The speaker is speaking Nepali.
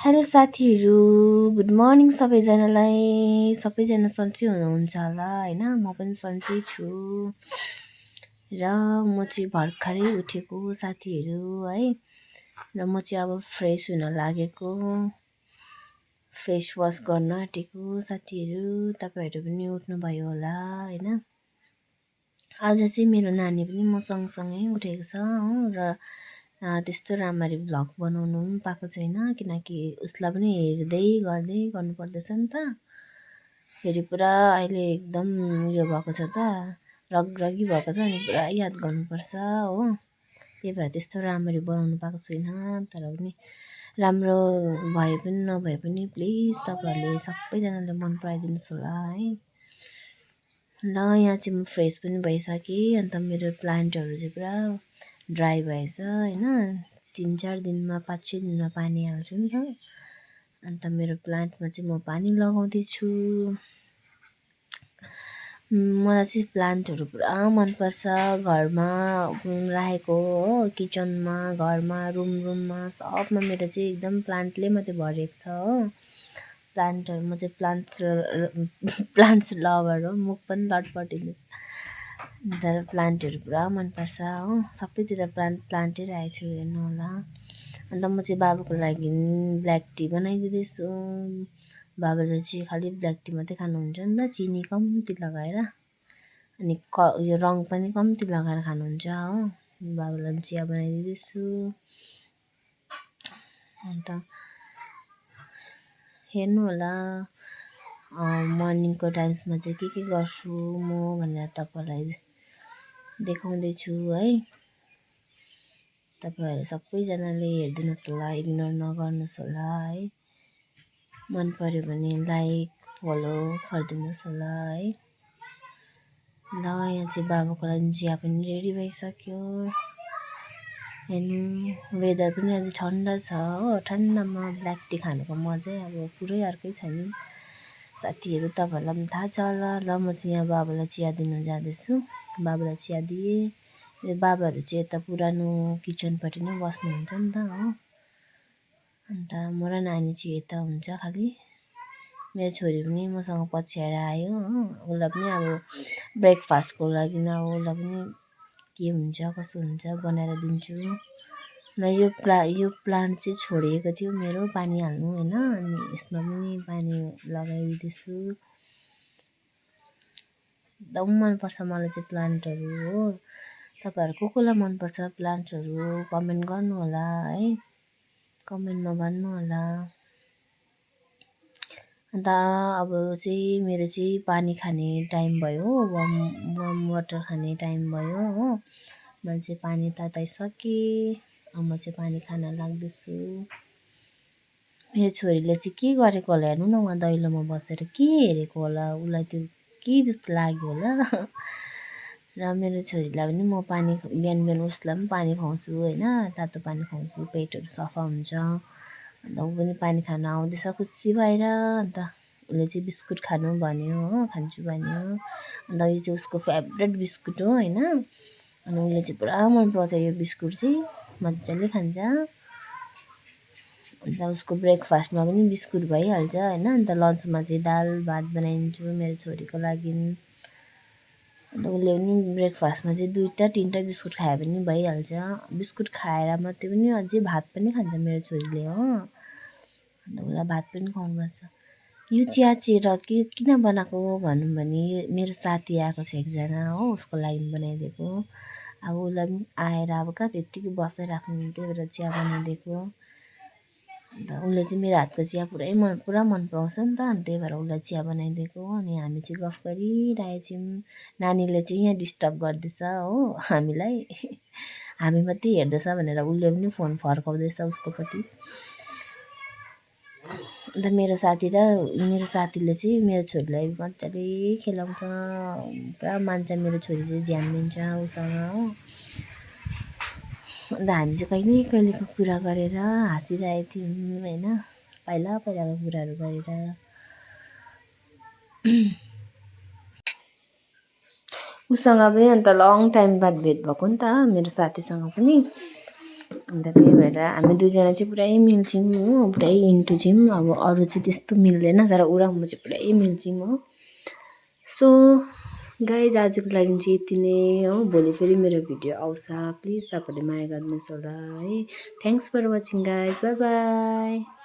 हेलो साथीहरू, गुड मर्निङ सबैजनालाई। सबैजना सन्चै हुनुहुन्छ होला होइन? म पनि सन्चै छु र म चाहिँ भर्खरै उठेको साथीहरू है। र म चाहिँ अब फ्रेस हुन लागेको, फेस वास गर्न आँटेको साथीहरू। तपाईँहरू पनि उठ्नुभयो होला होइन? आज चाहिँ मेरो नानी पनि म सँगसँगै उठेको छ हो। र त्यस्तो राम्ररी भ्लग बनाउनु पनि पाएको छैन, किनकि उसलाई पनि हेर्दै गर्दै गर्नुपर्दैछ नि त। फेरि पुरा अहिले एकदम उयो भएको छ त, रगरगी भएको छ, अनि पुरा याद गर्नुपर्छ हो। त्यही भएर त्यस्तो राम्ररी बनाउनु पाएको छुइनँ। तर पनि राम्रो भए पनि नभए पनि प्लिज तपाईँहरूले सबैजनाले मन पराइदिनुहोस् होला है। ल यहाँ चाहिँ म फ्रेस पनि भइसकेँ। अन्त मेरो प्लान्टहरू चाहिँ पुरा ड्राई भएछ होइन। 3-4 दिनमा 5-6 दिनमा पानी हाल्छु नि त। अन्त मेरो प्लान्टमा चाहिँ म पानी लगाउँदैछु। मलाई चाहिँ प्लान्टहरू पुरा मनपर्छ। घरमा राखेको हो, किचनमा, घरमा, रुममा सबमा मेरो चाहिँ एकदम प्लान्टले मात्रै भरिएको छ हो। प्लान्टहरू म चाहिँ प्लान्ट्स लभर हो। मुख पनि लटपटिनुहोस्। तर प्लान्टहरू पुरा मनपर्छ हो। सबैतिर प्लान्टै राखेको छु, हेर्नु होला। अन्त म चाहिँ बाबाको लागि ब्ल्याक टी बनाइदिँदैछु। बाबाले चाहिँ खालि ब्ल्याक टी मात्रै खानुहुन्छ नि त, चिनी कम्ती लगाएर, अनि यो रङ पनि कम्ती लगाएर खानुहुन्छ हो। बाबालाई चिया बनाइदिँदैछु। अन्त हेर्नु होला मर्निङको टाइम्समा चाहिँ के गर्छु म भनेर तपाईँलाई देखाउँदैछु है। तपाईँहरू सबैजनाले हेरिदिनुहोस् होला, इग्नोर नगर्नुहोस् होला है। मन पर्यो भने लाइक फलो गरिदिनुहोस् होला है। ल यहाँ चाहिँ बाबाको लागि चिया पनि रेडी भइसक्यो। हेर्नु वेदर पनि अझै ठन्डा छ हो। ठन्डामा ब्ल्याक टी खानुको मजै अब पुरै अर्कै छ नि साथीहरू। तपाईँहरूलाई पनि थाहा छ होला। ल म चाहिँ यहाँ बाबालाई चिया दिनु जाँदैछु। बाबालाई चिया दिएँ। बाबाहरू चाहिँ यता पुरानो किचनपट्टि नै बस्नुहुन्छ नि त हो। अन्त म र नानी चाहिँ यता हुन्छ खालि। मेरो छोरी पनि मसँग पछ्याएर आयो हो। उसलाई पनि अब ब्रेकफास्टको लागि अब उसलाई पनि के हुन्छ कसो हुन्छ बनाएर दिन्छु। ल यो प्लान्ट चाहिँ छोडिएको थियो मेरो पानी हाल्नु होइन, अनि यसमा पनि पानी लगाइदिँदैछु। एकदम मनपर्छ मलाई चाहिँ प्लान्टहरू हो। तपाईँहरू कोलाई मनपर्छ प्लान्ट्सहरू कमेन्ट गर्नु होला है। कमेन्टमा भन्नु होला। अन्त अब चाहिँ मेरो चाहिँ पानी खाने टाइम भयो, वार्म वाटर खाने टाइम भयो हो। मैले चाहिँ पानी तताइसकेँ। अब म चाहिँ पानी खान लाग्दैछु। मेरो छोरीले चाहिँ के गरेको होला हेर्नु न, उहाँ दैलोमा बसेर के हेरेको होला, उसलाई त्यो के जस्तो लाग्यो होला। र मेरो छोरीलाई पनि म पानी बिहान बिहान उसलाई पनि पानी खुवाउँछु होइन, तातो पानी खुवाउँछु, पेटहरू सफा हुन्छ। अन्त ऊ पनि पानी खान आउँदैछ खुसी भएर। अन्त उसले चाहिँ बिस्कुट खानु भन्यो हो, खान्छु भन्यो। अन्त यो चाहिँ उसको फेभरेट बिस्कुट हो होइन। अनि उसले चाहिँ पुरा मन पराउँछ यो बिस्कुट चाहिँ, मजाले खान्छ। अन्त उसको ब्रेकफास्टमा पनि बिस्कुट भइहाल्छ होइन। अन्त लन्चमा चाहिँ दाल भात बनाइदिन्छु मेरो छोरीको लागि। अन्त उसले पनि ब्रेकफास्टमा चाहिँ 2-3टा बिस्कुट खायो भने भइहाल्छ। बिस्कुट खाएर मात्रै पनि अझै भात पनि खान्छ मेरो छोरीले हो। अन्त उसलाई भात पनि खुवाउनुपर्छ। यो चिया चाहिँ र किन बनाएको भनौँ भने मेरो साथी आएको छ एकजना हो, उसको लागि बनाइदिएको। अब उसलाई पनि आएर अब कहाँ त्यत्तिकै बसिराख्नु, त्यही भएर चिया बनाइदिएको। अन्त उसले चाहिँ मेरो हातको चिया पुरा मन पराउँछ नि त, अनि त्यही भएर उसलाई चिया बनाइदिएको। अनि हामी चाहिँ गफ गरिरहेको छौँ। नानीले चाहिँ यहाँ डिस्टर्ब गर्दैछ हो हामीलाई। हामी मात्रै हेर्दैछ भनेर उसले पनि फोन फर्काउँदैछ उसकोपट्टि। अन्त मेरो साथीले चाहिँ मेरो छोरीलाई मजाले खेलाउँछ, पुरा मान्छ। मेरो छोरी चाहिँ ध्यान दिन्छ उसँग हो। अन्त हामी चाहिँ कहिलेको कुरा गरेर हाँसिरहेको थियौँ होइन, पहिलाको कुराहरू गरेर। उसँग पनि अन्त लङ टाइम बाद भेट भएको नि त मेरो साथीसँग पनि। अन्त त्यही भएर हामी दुईजना चाहिँ पुरै मिल्छौँ हो पुरै इन्टु छौँ अब अरू चाहिँ त्यस्तो मिल्दैन तर ऊ र म चाहिँ पुरै मिल्छौँ हो सो गाइज आजको लागि चाहिँ यति नै हो भोलि फेरि मेरो भिडियो आउँछ प्लिज तपाईँहरूले माया गरिदिनुहोस् होला है thanks for watching guys bye by